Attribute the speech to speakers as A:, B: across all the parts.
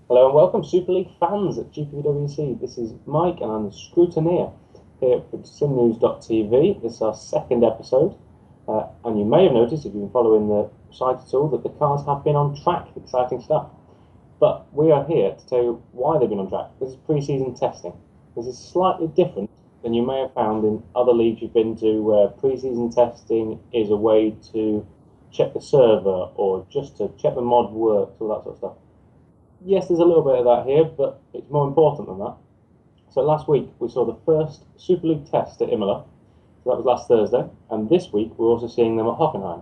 A: Hello and welcome, Super League fans at GPVWC. This is Mike and I'm the Scrutineer here at SimNews.TV. This is our second episode, and you may have noticed, if you've been following the site at all, that the cars have been on track. Exciting stuff. But we are here to tell you why they've been on track. This is pre-season testing. This is slightly different than you may have found in other leagues you've been to, where pre-season testing is a way to check the server or just to check the mod works, all that sort of stuff. Yes, there's a little bit of that here, but it's more important than that. So last week we saw the first Super League test at Imola. So that was last Thursday, and this week we're also seeing them at Hockenheim.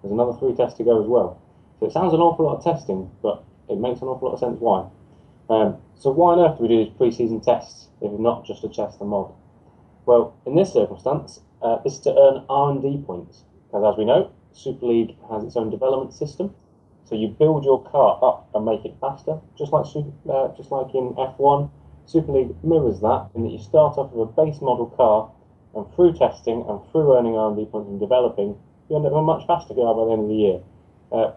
A: There's another 3 tests to go as well. So it sounds an awful lot of testing, but it makes an awful lot of sense why. So why on earth do we do these pre-season tests if not just to test the mod? Well, in this circumstance, this is to earn R&D points, because as we know, Super League has its own development system. So you build your car up and make it faster, just like in F1. Super League mirrors that in that you start off with a base model car, and through testing and through earning R&D points and developing, you end up with a much faster car by the end of the year.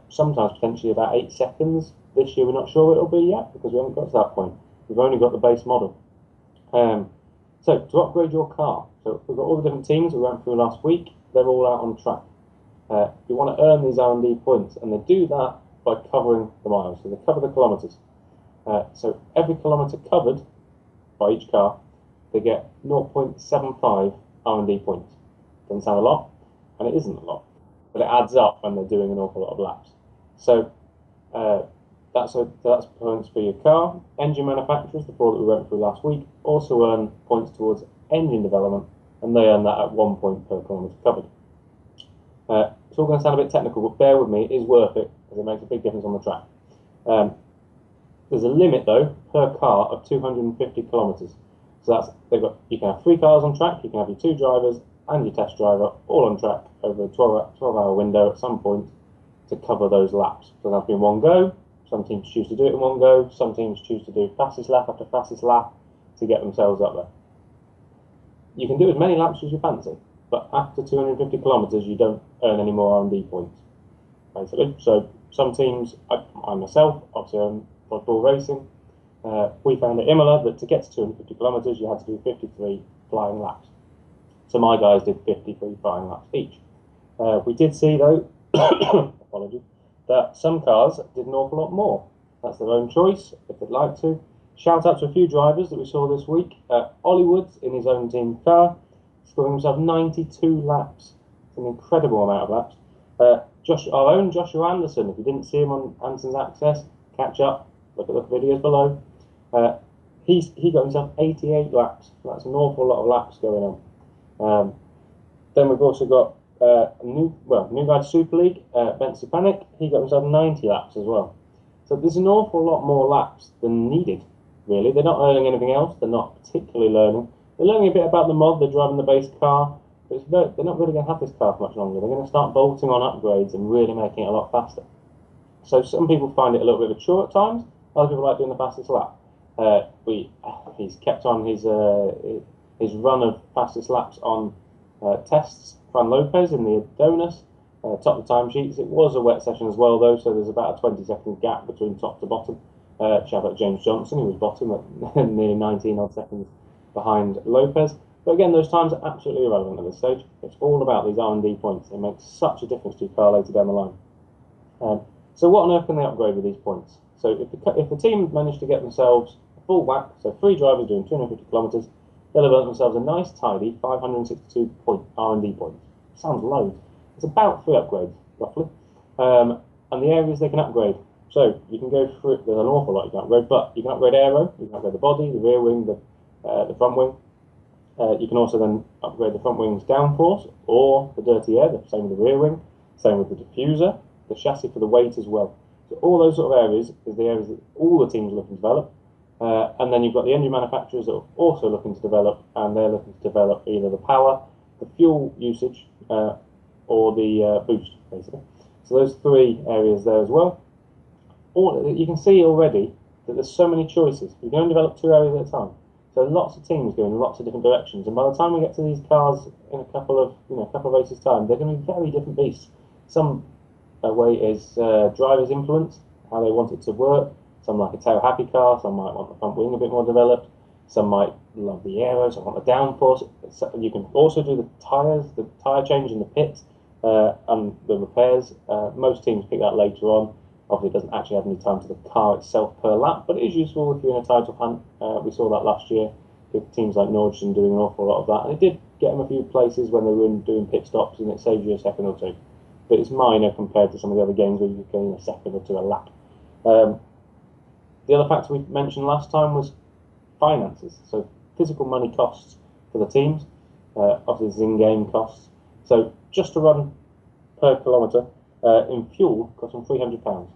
A: Sometimes potentially about 8 seconds. This year we're not sure what it'll be yet because we haven't got to that point. We've only got the base model. So to upgrade your car, so we've got all the different teams we went through last week. They're all out on track. You want to earn these R&D points, and they do that by covering the miles. So they cover the kilometres. So every kilometre covered by each car, they get 0.75 R&D points. Doesn't sound a lot, and it isn't a lot, but it adds up when they're doing an awful lot of laps. So that's points for your car. Engine manufacturers, the 4 that we went through last week, also earn points towards engine development, and they earn that at 1 point per kilometre covered. It's all going to sound a bit technical, but bear with me, it is worth it, because it makes a big difference on the track. There's a limit, though, per car of 250 kilometres. So you can have 3 cars on track, you can have your 2 drivers and your test driver all on track over a 12-hour window at some point to cover those laps. It doesn't have to be in one go. Some teams choose to do it in one go. Some teams choose to do fastest lap after fastest lap to get themselves up there. You can do as many laps as you fancy, but after 250 kilometres, you don't earn any more R&D points, basically. So some teams, I myself, obviously own Bull Racing, we found at Imola that to get to 250 kilometres, you had to do 53 flying laps. So my guys did 53 flying laps each. We did see, though, apologies, that some cars did an awful lot more. That's their own choice, if they'd like to. Shout out to a few drivers that we saw this week. Ollie Woods, in his own team car, scoring himself 92 laps. It's an incredible amount of laps. Our own Joshua Anderson, if you didn't see him on Anderson's Access, catch up, look at the videos below. He got himself 88 laps. That's an awful lot of laps going on. Then we've also got a new guy to Super League, Ben Stepanek. He got himself 90 laps as well. So there's an awful lot more laps than needed, really. They're not earning anything else. They're not particularly learning. They're learning a bit about the mod. They're driving the base car. But they're not really going to have this car for much longer. They're going to start bolting on upgrades and really making it a lot faster. So some people find it a little bit of a chore at times. Other people like doing the fastest lap. He's kept on his run of fastest laps on tests. Fran Lopez in the Adonis, top of the timesheets. It was a wet session as well, though, so there's about a 20-second gap between top to bottom. Shout out James Johnson, who was bottom at nearly 19 odd seconds behind Lopez. But again, those times are absolutely irrelevant at this stage. It's all about these R&D points. It makes such a difference to your car later down the line. So what on earth can they upgrade with these points? So if the team managed to get themselves a full whack, so 3 drivers doing 250 kilometres, they'll have earned themselves a nice tidy 562 R&D points. Sounds loads. It's about 3 upgrades, roughly. And the areas they can upgrade. So you can go through, there's an awful lot you can upgrade, but you can upgrade aero, you can upgrade the body, the rear wing, the front wing. You can also then upgrade the front wing's downforce or the dirty air, the same with the rear wing, same with the diffuser, the chassis for the weight as well. So all those sort of areas is the areas that all the teams are looking to develop. And then you've got the engine manufacturers that are also looking to develop, and they're looking to develop either the power, the fuel usage, or the boost, basically. So those 3 areas there as well. You can see already that there's so many choices. You can only develop 2 areas at a time. So lots of teams going in lots of different directions, and by the time we get to these cars in a couple of races time, they're going to be very different beasts. Some way is drivers' influence, how they want it to work. Some like a tail happy car, some might want the front wing a bit more developed, some might love the aero, some want the downforce. So you can also do the tyres, the tyre change in the pits, and the repairs. Most teams pick that later on. Obviously, it doesn't actually add any time to the car itself per lap, but it is useful if you're in a title hunt. We saw that last year with teams like Nordstrom doing an awful lot of that, and it did get them a few places when they were doing pit stops, and it saved you a second or two. But it's minor compared to some of the other games where you could gain a second or two a lap. The other factor we mentioned last time was finances, so physical money costs for the teams, obviously in-game costs. So just to run per kilometre in fuel costs them £300.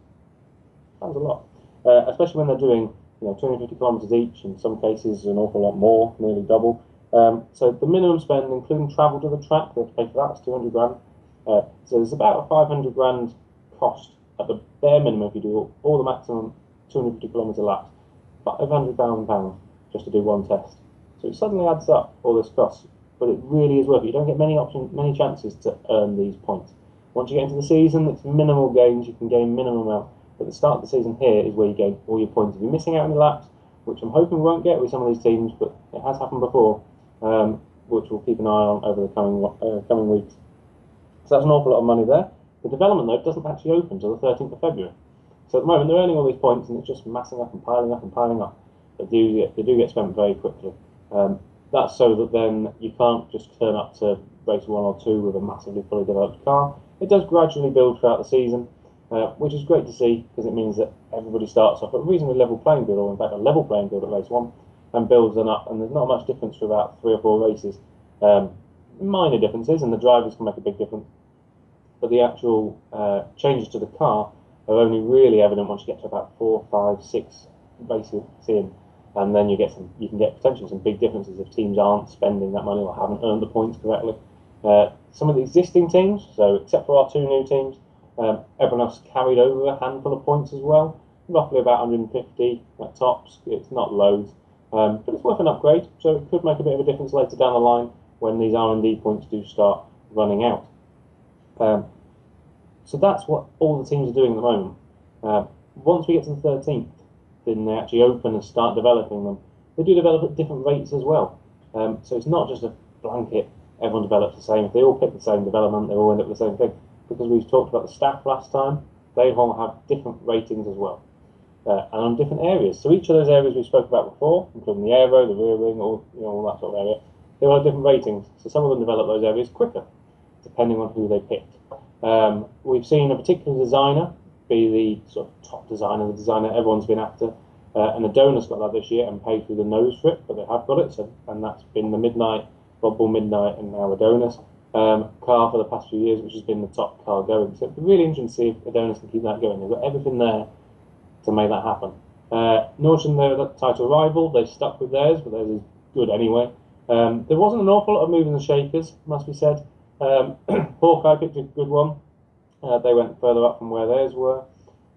A: Sounds a lot, especially when they're doing 250 kilometres each. In some cases, an awful lot more, nearly double. So the minimum spend, including travel to the track, they have to pay for that. It's 200 grand. So there's about a 500 grand cost at the bare minimum if you do all the maximum 250 kilometre laps. £500,000 just to do one test. So it suddenly adds up, all this cost, but it really is worth it. You don't get many chances to earn these points. Once you get into the season, it's minimal gains. You can gain minimum amount. But the start of the season here is where you gain all your points. If you're missing out on the laps, which I'm hoping we won't get with some of these teams, but it has happened before, which we'll keep an eye on over the coming weeks. So that's an awful lot of money there. The development, though, doesn't actually open until the 13th of February. So at the moment, they're earning all these points, and it's just massing up and piling up and piling up. They do get spent very quickly. That's so that then you can't just turn up to race 1 or 2 with a massively fully developed car. It does gradually build throughout the season, which is great to see, because it means that everybody starts off at a reasonably level playing field, or in fact a level playing field at race 1, and builds them up. And there's not much difference for about 3 or 4 races. Minor differences, and the drivers can make a big difference. But the actual changes to the car are only really evident once you get to about 4, 5, 6 races in, and then you can get potentially some big differences if teams aren't spending that money or haven't earned the points correctly. Some of the existing teams, so except for our 2 new teams, everyone else carried over a handful of points as well, roughly about 150 at tops. It's not loads, but it's worth an upgrade, so it could make a bit of a difference later down the line when these R&D points do start running out. So that's what all the teams are doing at the moment. Once we get to the 13th, then they actually open and start developing them. They do develop at different rates as well. So it's not just a blanket, everyone develops the same. If they all pick the same development, they all end up with the same thing. Because we've talked about the staff last time, they all have different ratings as well. And on different areas. So each of those areas we spoke about before, including the aero, the rear wing, all that sort of area, they all have different ratings. So some of them develop those areas quicker, depending on who they picked. We've seen a particular designer be the sort of top designer, the designer everyone's been after, and Adonis got that this year and paid through the nose for it, but they have got it. So, and that's been the Midnight, Red Bull Midnight, and now Adonis car for the past few years, which has been the top car going. So it'd be really interesting to see if Adonis can keep that going. They've got everything there to make that happen. Nordstrom, they're the title rival. They stuck with theirs, but theirs is good anyway. There wasn't an awful lot of movers and shakers, must be said. Hawkeye picked a good one. They went further up from where theirs were.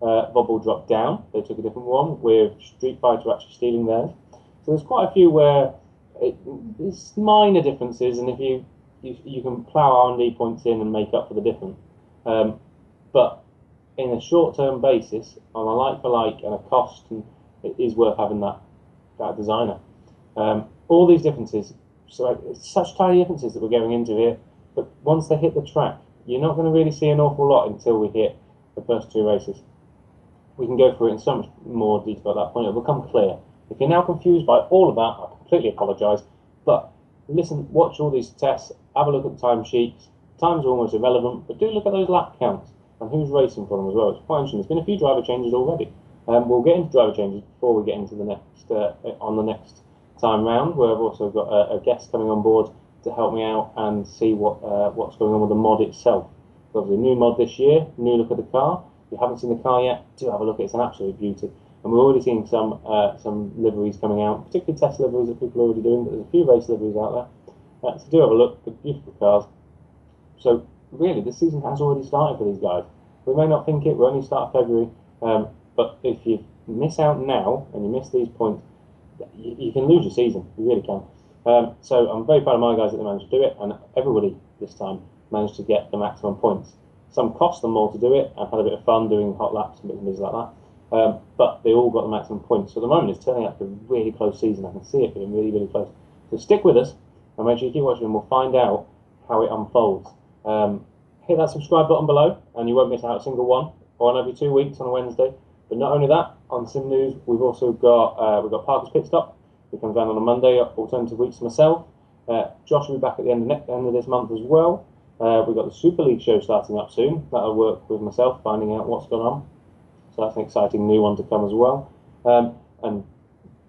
A: Bubble dropped down. They took a different one, with Street Fighter actually stealing theirs. So there's quite a few where it's minor differences, and if you can plough R&D points in and make up for the difference. But in a short-term basis, on a like-for-like and a cost, it is worth having that designer. All these differences, so it's such tiny differences that we're going into here, but once they hit the track, you're not going to really see an awful lot until we hit the first 2 races. We can go through it in so much more detail at that point. It will become clear. If you're now confused by all of that, I completely apologise, but listen, watch all these tests, have a look at the timesheets. Times are almost irrelevant, but do look at those lap counts and who's racing for them as well. It's quite interesting. There's been a few driver changes already. We'll get into driver changes before we get into the next on the next time round, where I've also got a guest coming on board to help me out and see what's going on with the mod itself. So obviously, new mod this year, new look at the car. If you haven't seen the car yet, do have a look. It's an absolute beauty. And we're already seeing some liveries coming out, particularly test liveries that people are already doing, but there's a few race liveries out there. So do have a look. They're beautiful cars. So really, the season has already started for these guys. We may not think it, we're only start of February, but if you miss out now and you miss these points, you can lose your season. You really can. So I'm very proud of my guys that they managed to do it, and everybody this time managed to get the maximum points. Some cost them more to do it. I've had a bit of fun doing hot laps and bits and pieces like that. but they all got the maximum points. So at the moment, it's turning out to be a really close season. I can see it being really, really close. So stick with us, and make sure you keep watching, and we'll find out how it unfolds. Hit that subscribe button below, and you won't miss out a single one. On every 2 weeks on a Wednesday. But not only that, on Sim News, we've also got Parker's Pit Stop. It comes down on a Monday, alternative weeks for myself. Josh will be back at the end of this month as well. We've got the Super League show starting up soon. That'll work with myself, finding out what's going on. So that's an exciting new one to come as well. And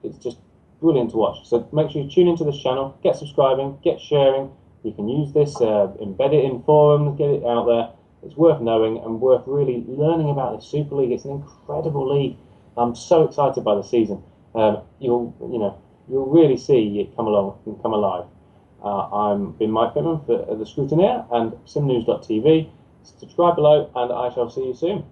A: it's just brilliant to watch. So make sure you tune into this channel, get subscribing, get sharing. You can use this, embed it in forums, get it out there. It's worth knowing and worth really learning about the Super League. It's an incredible league. I'm so excited by the season. You'll really see it come along and come alive. I've been Mike Pittman for the Scrutineer and SimNews.TV. Subscribe below, and I shall see you soon.